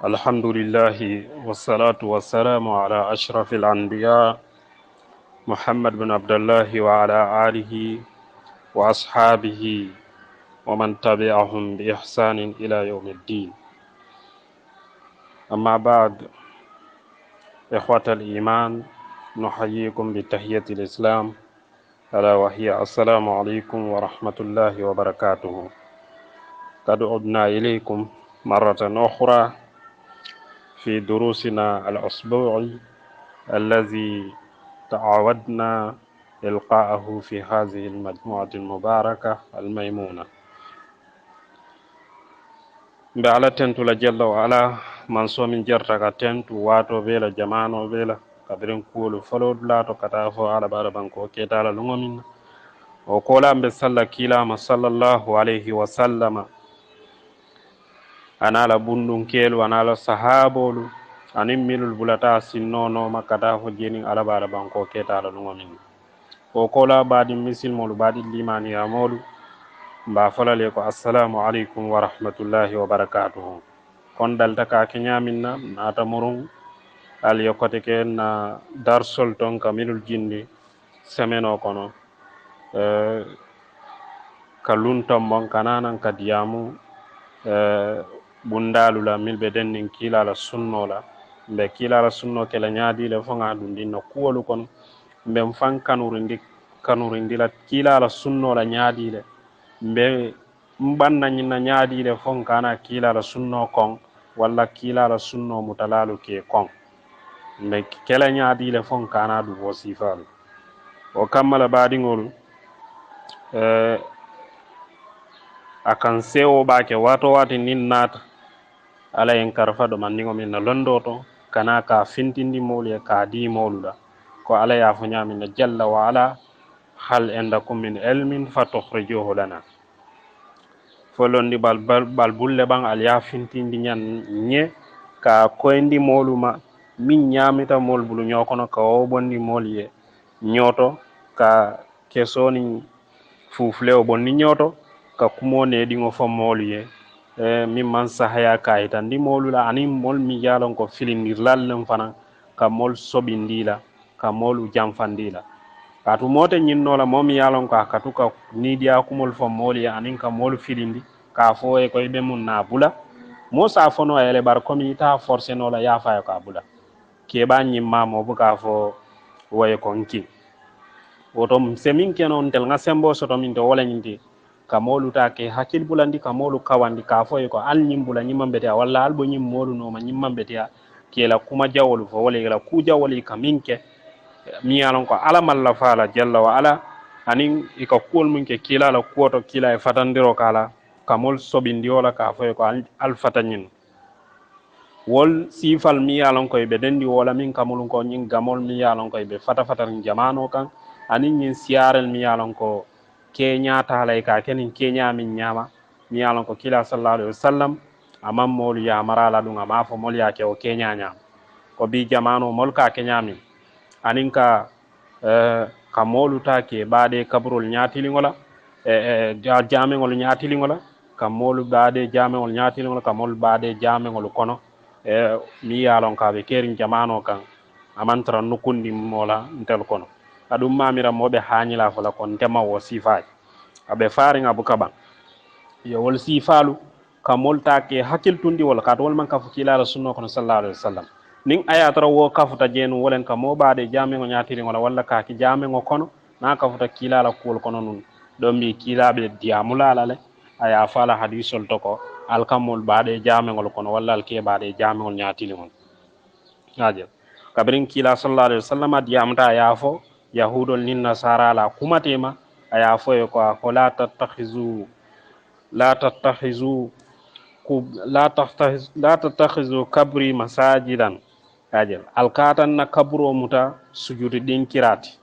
الحمد لله والصلاة والسلام على أشرف الأنبياء محمد بن عبد الله وعلى آله وأصحابه ومن تبعهم بإحسان إلى يوم الدين. أما بعد، إخوة الإيمان، نحييكم بتحية الإسلام ألا وهي السلام عليكم ورحمة الله وبركاته. قد عدنا إليكم مرة أخرى في دروسنا الأسبوعي الذي تعودنا إلقاءه في هذه المجموعة المباركة الميمونة. بعلى تنتو لجل وعلا من من جرتك تنتو واتو بيلا جمانو بيلا كبرين كولو فلود لا تكتافو على باربانكو كيتالا لغمين وقولا بسلا كيلا صلى الله عليه وسلم أنا لبندن كيلو أنا لصحابولو أني ميلول بلتا سنونو مكتافو جيني على باربانكو كيتالا لغمين وقولا بعد مثل مولو بعد الإيمان يا مولو مبافلا لكو السلام عليكم ورحمة الله وبركاته. kon dalta ka keñaminna nata murun al yokote ke na darsol ton ka minul jindi semaine o kono ka lunton mon kananan ka diyamu bundalu la milbe dennin kila la sunno la mbe kila la sunno ke la nyaadi le fonga dundi no kuwolu kon mbe fan kanurindi la kila la sunno la nyaadi le mbe mbanna nyina nyaadi le fon kana kila la sunno kon walla kila la sunno mutalalu ke kon mbe kela nyaadi le fon kana du wasifalu o kammala baadiŋolu akan sewo bake wato wati nin nata ala en karfa do manniŋo min na londo to kana ka fintindi molu e ka di molu da ko ala ya fo nyamin na jalla wa ala hal endakum min ilmin fatukhrijuhu lana folondi bal bulle ban al ya fintindi nyan nye ka koyndi molu ma min nyamita mol bulu nyokono ka o bondi mol ye nyoto ka kesoni fufle o bonni nyoto ka kumo ne dingo fo mol ye min man sahaya ka itandi molu la ani mol mi yalon ko filindir lallen fana ka mol sobindila ka molu jamfandila katu mote nyinno la mom yalon ko akatuka nidia kumol fo mol ye anin ka mol filindi ka fo e ko be mun na bula mo sa fono ele bar komi ta force no la ya fa ka bula ke ba nyimma mo buka fo waye konki wotom semin kenon tel nga sembo soto min to wala nyindi kamolu ta ke hakil bulandi kamolu kawandi ka fo ko al nyimbula nyimmambete walla albo nyim molu no ma nyimmambete ke la kuma jawolu fo wala la ku jawoli kaminke mi yalon ko ala malla fala jalla wa ala anin iko kul mun ke kila la kuoto kila e fatandiro kala kamol sobindi wala ka fo ko al fatanyin wol sifal mi yalon ko be dendi wala min kamulun ko nyin gamol mi yalon ko be fata jamano kan anin nyin siaral mi yalon ko kenya talay ka kenin kenya min nyama mi yalon ko kila sallallahu alaihi wasallam amam mol ya marala dunga ma fo mol ya ke o kenya nyam ko bi jamano mol ka kenya min anin ka ka molu ta ke baade kabrul nyaatili ngola jame ngol nyaatili ngola ka molu baade jame ngol nyaatili ngola ka mol baade jame ngol kono mi yalon ka be kerin jamano kan amantra nukundi mola ntel kono adum mamira mobe haanyila fala kon tema wo sifaay abe faari nga buka ban yo wol sifalu kamol take hakil tundi wala kat wol man kafu kila sunno kono sallallahu alaihi wasallam ning ayatara wo kafuta jenu wolen ka mo baade jame ngo nyaatiri wala walla ka ki jame ngo kono na kafuta kila la kul kono nun do mi kila be diamula lale aya fala hadisol to ko alkamol baade jame ngol kono walla alke baade jame ngol nyaatiri ngol aje kabrin kila sallallahu alaihi wasallam diamta yafo yahudol nin nasara la kumatema aya foye ko la tattakhizu kabri masajidan ajel alkatan na kabro muta sujudi din kirati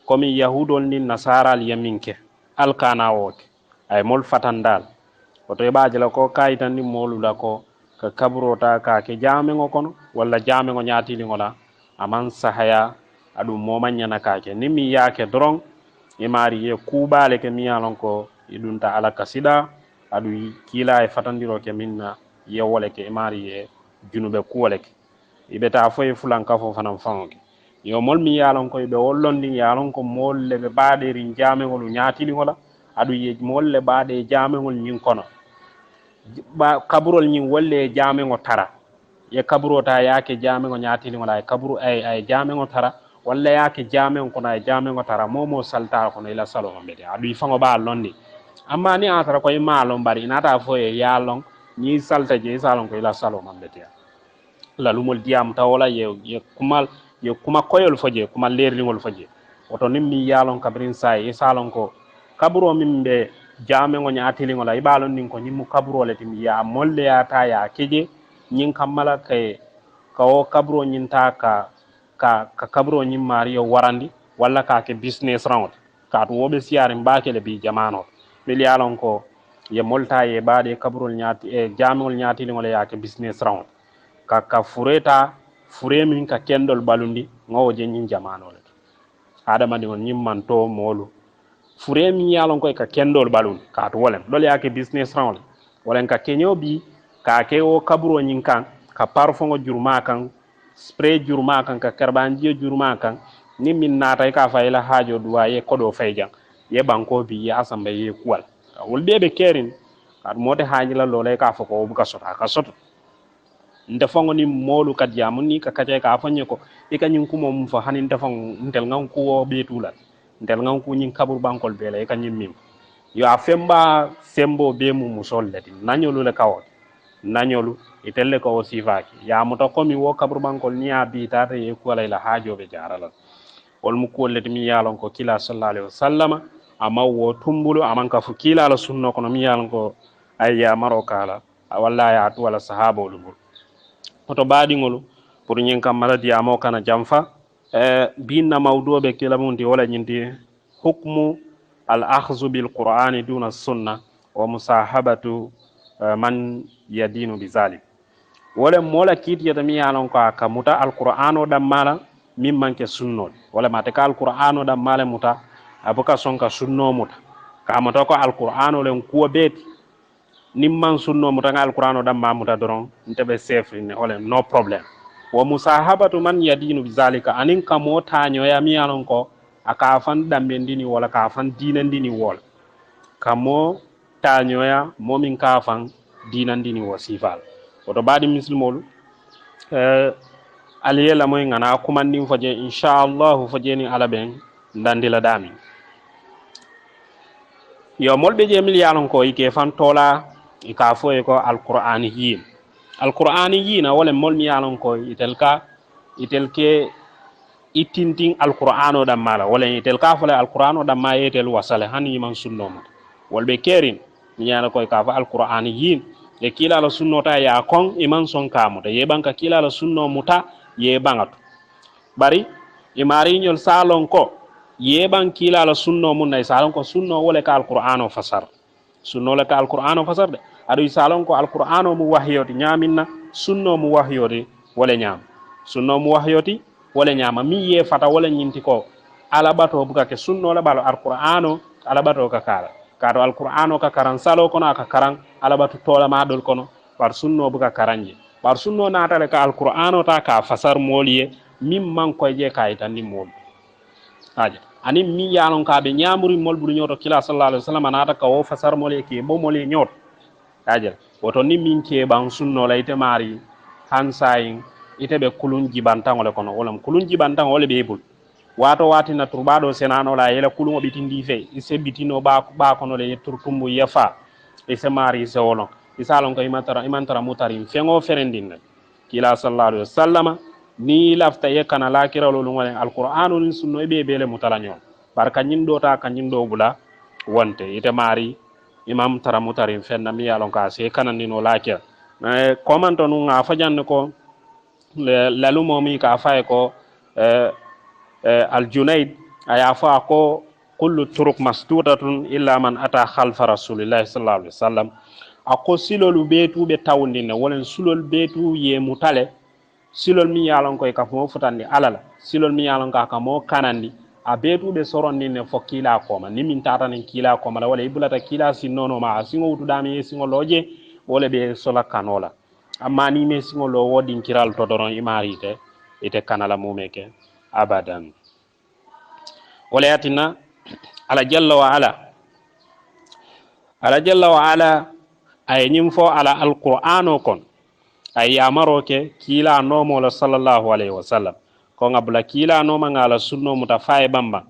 komi yahudol nin nasara al yaminke alkana wote ay mol fatandal oto baaje ko kaytan ni molu la ko ka kabro ta ka ke jame ngo kono walla jame ngo nyaatili ngola aman sahaya adu momanyana kake nimi yake drong imari ye kubale ke miyalon ko idunta ala kasida adu kila e fatandiro ke minna ye wole ke imari ye junube kuolek ibe ta foye fulan ka fo fanan fangoke yo mol mi yalon ko be wollondi yalon ko mol le be baade rin jame ngol nyaatili ngola adu ye mol le baade jame ngol nyin kono ba kaburol nyin wolle jame ngo tara ye kaburo ta yake jame ngo nyaatili ngola ay kaburu ay jame ngo tara walla yake jame ngo kono ay jame ngo tara momo salta kono ila salo mbede adu fango ba londi amma ni atara ko malon bari inata foye yalon ni salta je salon ko ila salo mbede la lumol diam tawala ye kuma koyol faje kuma lerlingol faje oto nimmi yalon kabrin say e salon ko kaburo min be jame ngo nyaatilingo la ibalon nin ko nyimmu kaburo le tim ya molle ya ta ya keje nyin kamala kay kawo kaburo nyin ta ka kaburo nyin mariyo warandi walla ka ke business round ka to wobe siare mbake le bi jamano mil yalon ko ye molta ye baade kaburo nyaati e jamol nyaatilingo le ya ke business round ka fureta fure min ka kendol balundi ngawo je nyin jamano le adama di on nyimman to molu fure min yalon ko ka kendol balun ka to wolen dole yake business round wolen ka kenyo bi ka ke o kaburo nyin kan ka parfongo jurma kan spray jurma kan ka karbanji jurma kan ni min nata ka fayla hajo duwa ye kodo fayjan ye banko bi ya asamba ye kwal wol bebe kerin ka mode hajila lole ka foko bu ka sota ka soto nda fango ni molu kat jamu ni ka kaje ka fanye ko e ka nyin kumo mum fa hanin da fango ndel ngan ko be tula ndel ngan ko nyin kabur bankol bele e ka nyin mim yo a femba sembo be mu musol lati nanyolu le kawo nanyolu itelle ko sifaki ya muto ko mi wo kabur bankol ni abi tata e ko la hajo be jarala wol mu ko lati mi yalon ko kila sallallahu alaihi wasallama amma wo tumbulu aman ka fu kila la sunno ko no mi yalon ko ayya marokala walla ya to wala sahaba lu oto baadiŋolu pour ñiŋ kam mala diyamo kana jamfa binna mawduɓe kilamunti wala ñinti hukmu al akhzu bil qur'ani duna sunna wa musahabatu man yadinu bizalik wala mola kiitiyata mi yalon ko ka muta al qur'ano dammala min manke sunnol wala mate ka al qur'ano dammala muta abuka sonka sunno muta ka mata ko al qur'ano len kuwa beeti nimman sunno muta ngal qur'ano dam mamuta doron ntebe sefri ne ole no problem wa musahabatu man yadinu bizalika anin kamo tanyo ya mi alon ko aka fan dambe ndini wala ka fan dinan dini wala kamo tanyo ya momin ka fan dinan dini wasifal oto badi muslimol aliyela moy ngana kumandi faje inshallah faje ni alaben ndandila dami yo molbe je mil yalon ko ike fan tola ika fo ko alqur'aniyin wala mol mi yalon ko itelke itinting alqur'ano dam mala wala itelka fo alqur'ano dam ma yetel wasale hani man sunno mo wolbe kerin mi yala ko ka fa alqur'aniyin e kila la sunno ta ya kon iman son kamuta ye banka kila la sunno muta ye bangatu bari imari nyol salon ko ye ban kila la sunno mun nay salon ko sunno wala ka alqur'ano fasar sunno la ka alqur'ano fasar de adu salon ko alqur'ano mu wahyoti nyaminna sunno mu wahyoti wala nyam sunno mu wahyoti wala nyama mi ye fata wala nyinti ko alabato buka ke sunno la balo alqur'ano alabato ka kala kado alqur'ano ka karan salo kono ka karan alabato tola ma dol kono par sunno buka karanje par sunno na tale ka alqur'ano ta ka fasar moliye mim man ko je kaytan ni mol aja ani mi yalon ka be nyamuri mol bulu nyoto kila sallallahu alaihi wasallam anata ka o fasar moliye ke bo moliye nyot ajel woto ni min ke ban sunno la ite mari hansayin ite be kulun jibantan wala kono wala kulun jibantan wala be bul wato wati na turbado senano la yela kulun obitindi fe ise bitino ba kono le turtumbu yafa ise mari ise wolon isalon ko imantara mutarin fengo ferendin kila sallallahu alaihi wasallam ni lafta ye kana la kira lolu ngale alqur'anul sunno be bele mutalanyo barka nyindo ta ka nyindo bula wonte ite mari imam tara mutarin fenna mi yalon ka se kanandi no lakia komanto nu nga fajan ko lalu momi ka fay ko al junayd aya fa ko kullu turuq masdudatun illa man ata khalfa rasulillahi sallallahu alaihi wasallam ako silolu betu be tawndine wolen sulol betu ye mutale silol mi yalon ko ka mo futandi alala silol mi yalon ka mo kanandi a betu be soronni ne fo kila koma ni min tata nen kila koma la wala ibulata kila sinnono ma singo wutu dami singo loje wala be sola kanola amma ni me singolo wodin kiral to doron imarite ite kanala mumeke abadan wala yatina ala jalla wa ala ay nyim fo ala alqur'ano kon ay yamaro ke kila nomo la sallallahu alaihi wasallam ko ngabla kila no mangala sunno mutafai bamba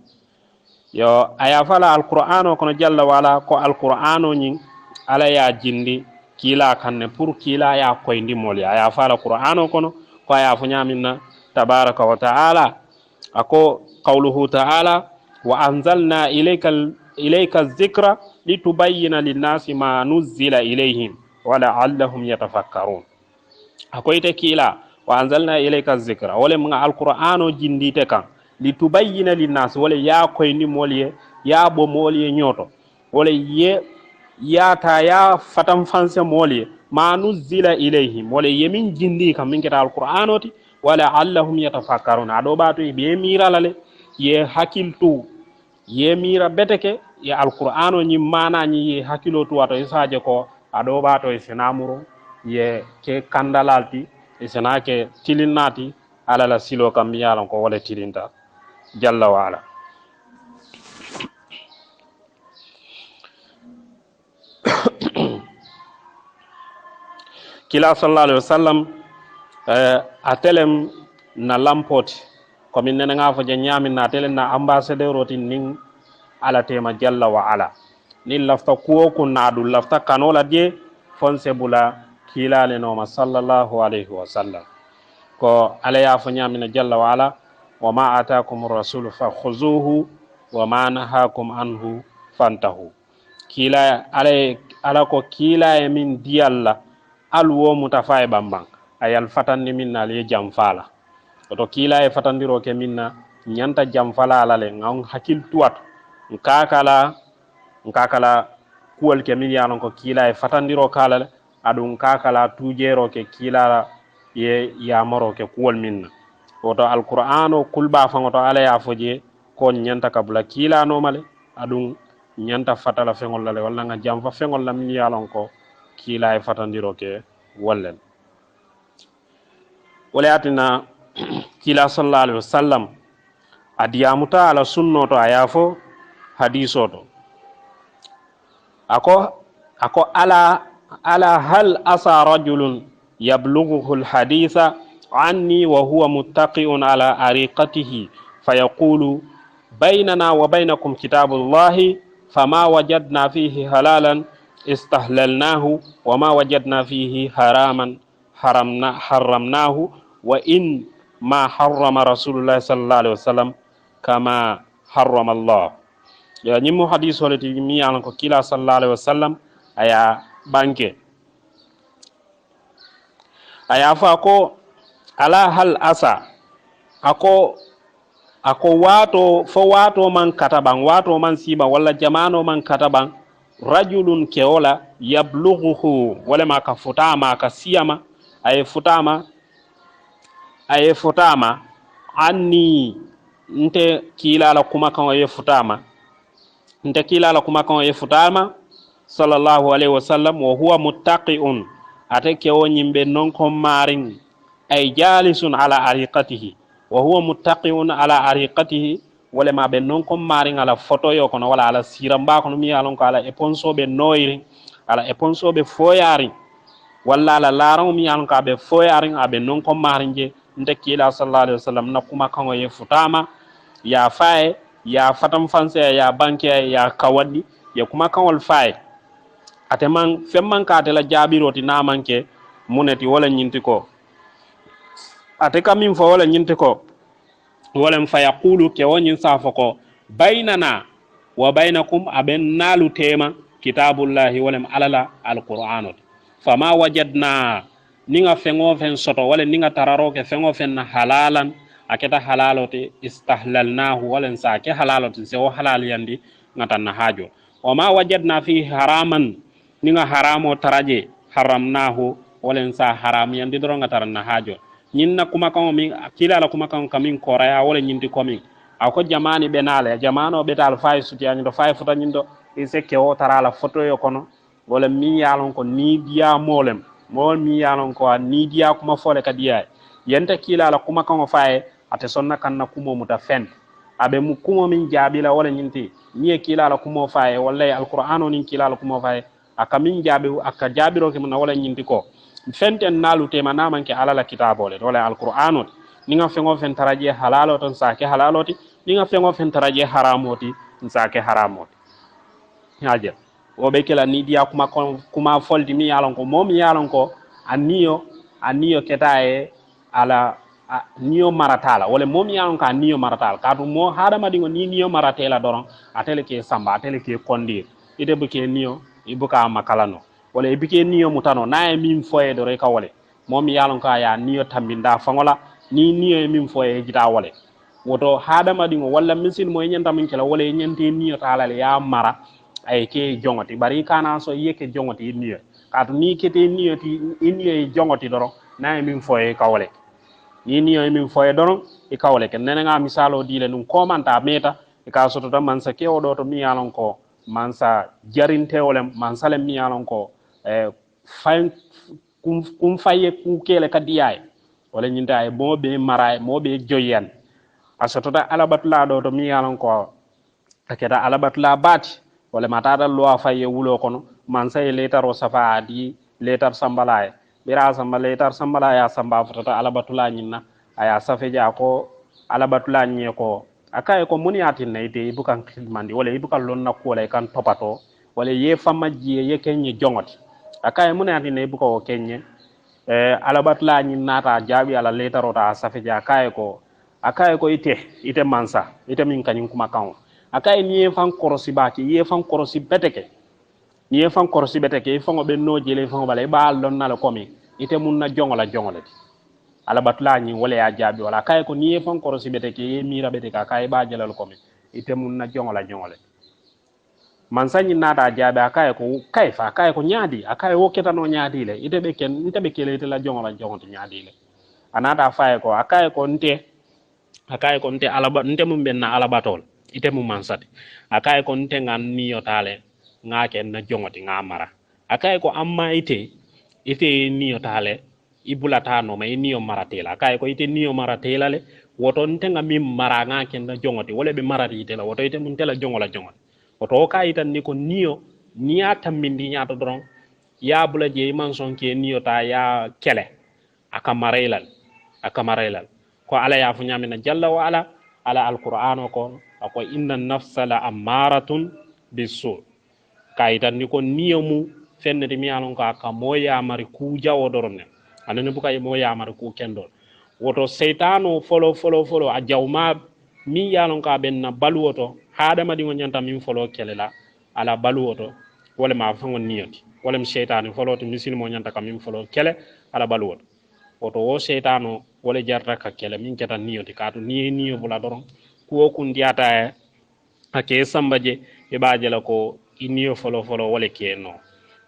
yo aya fala alqur'ano kono jalla wa ala ko alqur'ano nyin ala ya jindi kila kanne pour kila ya koyndi moli aya fala qur'ano kono ko aya fo nyaminna tabaraka wa ta'ala ako qawluhu ta'ala wa anzalna ilayka dhikra litubayyana lin-nasi ma nuzila ilayhim wa la'allahum yatafakkarun ako ite kila wa anzalna ilayka dhikra wala mga alqur'ano jindite kan litubayyana lin-nasi wala ya koyndi moli ya bo moli nyoto wala ya ta ya fatam fanse moli ma nuzila ilayhim wala yemin jindi kam min kita alqur'anoti wala allahum yatafakkarun ado batu be mira lale ye hakiltu ye mira beteke ya alqur'ano ni mana ni ye hakilo to wato isaje ko ado batu senamuro ye ke kandalalti senake tilinati ala la silo kam yalan ko wala tilinta jalla wa ala kila sallallahu alaihi wasallam atelem na lampoti komin nene nga fo je nyamin na atelem na ambassadeur oti ning ala tema jalla wa ala ni lafta kuwo kunadu lafta kanola die fonse bula kila le no sallallahu alaihi wasallam ko ala ya fo nyamina jalla wa ala wa ma ataakum ar-rasul fakhuzuhu wa ma nahakum anhu fantahu kila ala ko kila e min dialla alwo mutafai bambang ayal fatandi minna le jamfala to kila e fatandiro ke minna nyanta jamfala ala le ngam hakil tuat nkakala kuwal ke min yalon ko kila e fatandiro kala adun kakala tujero ke kila ye yamaro ke kuwal minna to alqur'ano kulba fangoto ala ya foje ko nyanta kabla kila no male adun nyanta fatala fengol lale wala nga jamfa fengol lam ni yalon ko kila e fatandiro ke wallen walayatina kila sallallahu alaihi wasallam adiyamuta ala sunnoto ayafo hadisoto ako ala hal asa rajulun yablughu alhaditha anni wa huwa muttaqi'un ala ariqatihi fayaqulu bainana wa bainakum kitabullahi fama wajadna fihi halalan istahlalnahu wa ma wajadna fihi haraman haramnahu wa in ma harrama rasulullah sallallahu alaihi wasallam kama harrama Allah ya nyimu hadis holati mi yalan ko kila sallallahu alaihi wasallam aya banke aya fa ko ala hal asa ako wato man kataban wato man siba wala jamano man kataban rajulun keola yablughu wala maka futama ka siyama ay futama anni nte kila la kuma kan ay futama sallallahu alaihi wasallam wa huwa muttaqiun ate kewo nyimbe non ko marin ay jalisun ala ariqatihi wa huwa muttaqiun ala ariqatihi wala ma be non ko marin ala photo yo kono wala ala siramba kono mi yalon ko ala eponso be noyri ala eponso be foyari walla ala laran mi yalon ko be foyari abe non ko marin je nte kila sallallahu alaihi wasallam na kuma kango ye futama ya fae ya fatam fanse ya banke ya kawadi ya kuma kanwal fae ateman femman ka tela jabiroti na manke muneti wala nyinti ko ate kamin fo wala nyinti ko wala fa yaqulu ke wonyin safako bainana wa bainakum aben nalu tema kitabullahi wala alala alqur'anot fama wajadna ninga fengo fen soto wala ninga tararo ke fengo fen na halalan aketa halalote istahlalnahu wala sa ke halalote se o halal yandi ngata na hajo wama wajadna fi haraman ninga haramo taraje haramnahu wala sa haram yandi doro ngata na hajo nyinna kuma kan min kila la kuma kan kamin koraya wala nyindi komin ako jamani benale jamano betal fay suti ani do fay futa nyindo ise ke o tarala photo yo kono wala mi yalon ko ni dia molem mo mi yalon ko ni dia kuma fole kadiya yenta kila la kuma kan faaye ate sonna kan na kumo muta fen abe mu kumo min jaabila wala nyinti ni kila la kumo faaye wala alqur'ano ni kila la kumo faaye aka min jaabi aka jaabiro ke mun wala nyinti ko fenten nalu tema naman ke alala kitabole wala alqur'ano ni nga fengo fen taraje halalo ton sake halaloti ni nga fengo fen taraje haramoti sake haramoti haje o be kala ni dia kuma foldi mi yalon ko mom yalon ko aniyo ketaye ala niyo maratala wala mom yalon ka niyo maratala kadu mo hada madingo ni niyo maratela doron atele ke samba atele ke kondir ide buke niyo ibuka makalano wala ibike niyo mutano na min foye do re ka wala mom yalon ka ya niyo tambinda fangola ni niyo min foye jita wala woto hada madingo wala misil mo nyanta min kala wala nyante niyo tala ya mara ay ke jongoti bari kana so yeke jongoti niyo kadu ni kete niyo ti niyo jongoti doro na min foye ka wala ni niyo min foye doro e ka wala ken nenga misalo dile num komanta meta e ka soto tan man sa kewo do to mi yalon ko man sa jarinte wolem man sale mi yalon ko fayn kum faye ku kele kadiyay wala nyinta ay mo be maray mo be joyen asotota alabatla do to mi yalon ko akeda alabatla bati wala matata lo faye wulo kono man say letar o safa di letar sambalaye bira samba letar sambala ya samba fotata alabatula nyinna aya safeja ko alabatula nye ko akay ko muni atin nayte ibukan khidmandi wala ibukan lonna ko wala kan topato wala ye fama jiye ye kenye jongoti akay muni atin ne ibuko kenye alabatula nyinna ta jabi ala letaro ta safeja akay ko ite mansa ite min kanin kuma kan akay ni fan korosi baki ye fan korosi beteke ni fan korosi beteke fango be no jele fango bale ba lonna la komi ite mun na jongola alabatula ni wala ya jabi wala akay ko ni fan korosi beteke ye mira beteke akay ba jelal komi ite mun na jongola mansa ni nata jabi akay ko kayfa akay ko nyaadi akay wo ketano nyaadi le ite be kele ite la jongola nyaadi le anata faye ko akay ko nte alaba nte mun benna alabatol ite mu mansati akay ko nte ngan niyo tale ngake na jongoti ngamara akay ko amma ite niyo tale ibulata no may niyo maratela akay ko ite niyo maratela le woto nte ngami mara ngake na jongoti wala be marati ite la woto ite mun tela jongola woto ka itan ni ko niya tambindi nyato doron ya bula je manson ke niyo ta ya kele akamareilal ko ala ya fu nyamina jalla wa ala alqur'ano ko ako inna nafsa la amaratun bisu kaitan ni ko niyomu fennede mi alon ko aka moya mari ku jawo dorone anani buka moya mari ku kendol woto seytano folo a jawma mi yalon ka benna baluwoto haada madi ngo nyanta min folo kelela ala baluwoto wala ma fango niyoti wala mi seytano folo to misil mo nyanta kam min folo kele ala baluwoto woto wo seytano wala jarta ka kele min keta niyoti kaatu niyo bula doron kuwo kun diata ake sambaje e baajela ko iniyo folo wala keno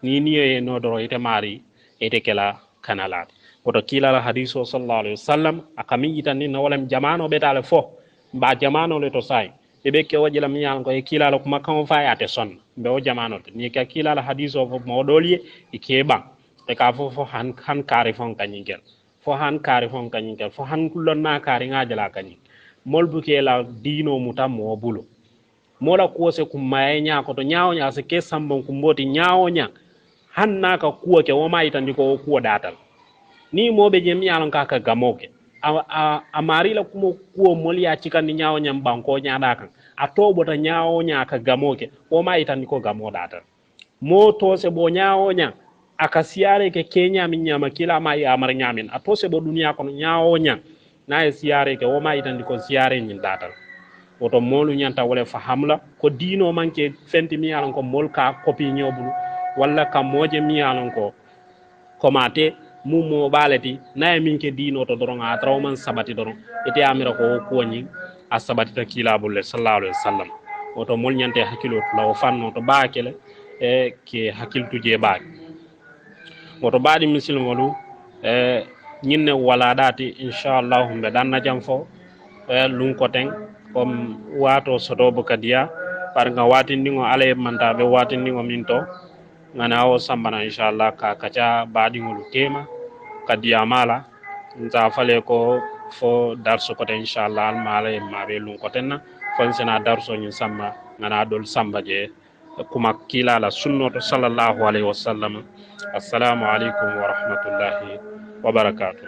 ni niyo e no doro ite mari ite kela kanalat woto kila hadiso sallallahu alaihi wasallam akami itani no wala jamano betale fo ba jamano le to sai e be ke wajela mi yan ko e kila la kuma kan fa ate son be o jamano ni ka kila hadiso fo modoliye e ke ban e ka fo han kare fon kanyingel fo han kare fon kanyingel fo han kullon na kare ngajala kanyi molbuke la dino mutam mo bulo mola kuose kumaye nya ko to nyaawo nya se ke sambon kumboti nyaawo nya hanna ka kuo ke o mai tan ko kuo datal ni mobe je mi alon ka gamoke a mari la kumo kuo moli ya cikandi nyaawo nya banko nya dakan a tobo ta nyaawo nya ka gamoke o mai tan ko gamo datal mo to se bo nyaawo nya aka siare ke kenya min nyama kila mai amar nyamin a to se bo dunia ko nyaawo nya na e siare ke o mai tan ko siare nyin datal woto molu nyanta wala fahamla ko dino manke fenti mi alon ko mol ka copy nyobulu walla kam moje mi alon ko komate mumo balati na minke dino to doron a trawman sabati doron ite amira ko ni a sabati ta kilabul sallallahu alaihi wasallam woto mol nyante hakilo law fanno to baakele e ke hakiltu je baak woto baadi misil ngolu nyinne wala dati inshallah be danna jam fo lun ko ten comme wato soto bokadiya par nga watindingo ale manta be watindingo minto ngana o sambana inshallah ka kaca baɗigolu tema kadi amala nta fale ko fo darso kote inshallah almala e maɓe lun kotenna fon sena darso ñin samba ngana dol samba je kuma kilala sunnoto sallallahu alayhi wa sallam. Assalamu alaikum wa rahmatullahi wa barakatuh.